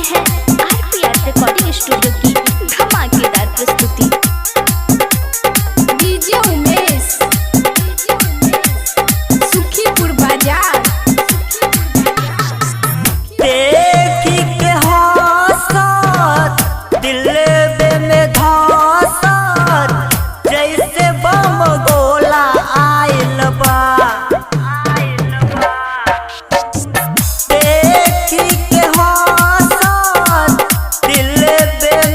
हैं RPR recording studio की धमाकेदार प्रस्तुति। डीजे उमेश सुखीपुर बाजार। देखी के हौसत दिल में धौसत जैसे बम गोला आइल बा। देखी के हौसत दिल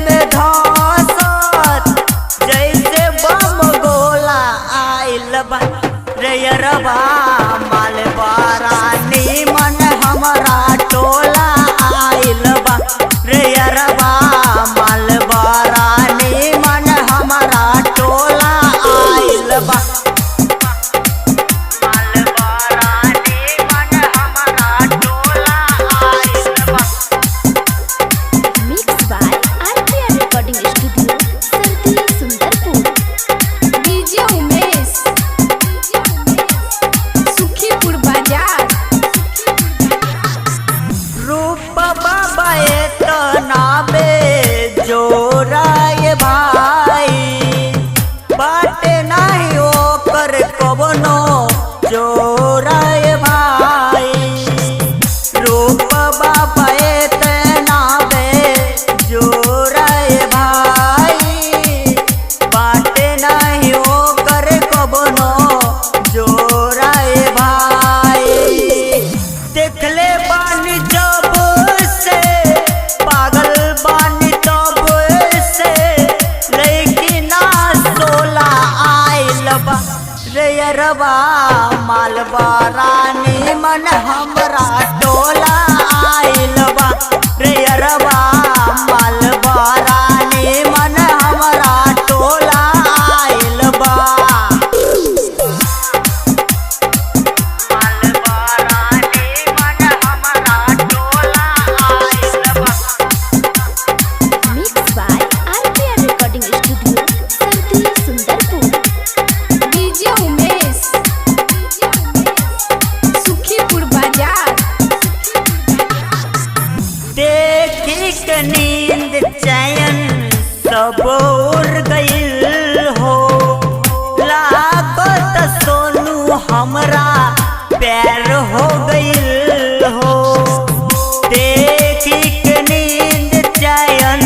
में धौसत जैसे बम गोला आइल बा। रे यरबा मालवा रानी मन हमरा टोला आइल बा। रे यरबा मालवा रानी मन हमरा टोला आइल बा। मालवा रानी मन हमरा टोला आइल बा। Mix by RPR recording studio Sardi Sundarpur. DJ Umesh Sukhipur बाजार। रूप बाबा इतना बेजोरा ये भाई बाटे नहीं ओकर कवनो जोरा ये भाई। रूप बाबा इतना बेजोरा ये भाई बाटे नहीं ओकर कवनो जोरा ये भाई। देखले बानी जब से पागल बानी तब से लेकिन सोला आइल बा। रे यरबा मालवा रानी मन हमरा टोला आइल बा। रे यरबा मालवा रानी मन हमरा टोला आइल बा। मालवा रानी मन हमरा टोला आइल बा। Mix by RPR recording studio Sardi Sundarpur. DJ Umesh Sukhipur बाजार। देखी के नींद चैन सब उड़ गइल हो। लागत सोनू हमरा प्यार हो गइल हो। देखी के नींद चैन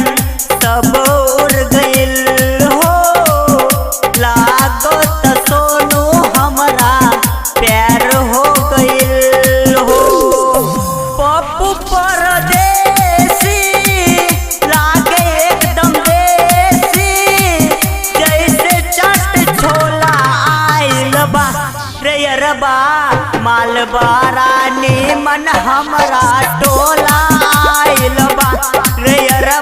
सब उड़ गइल हो। लागत सोनू हमरा प्यार हो गइल हो। पप्पू परदेसी लागे एकदम देसी जैसे चट छोला आइल बा। रे यरबा मालवा रानी मन हमरा टोला आइल बा। रे यरबा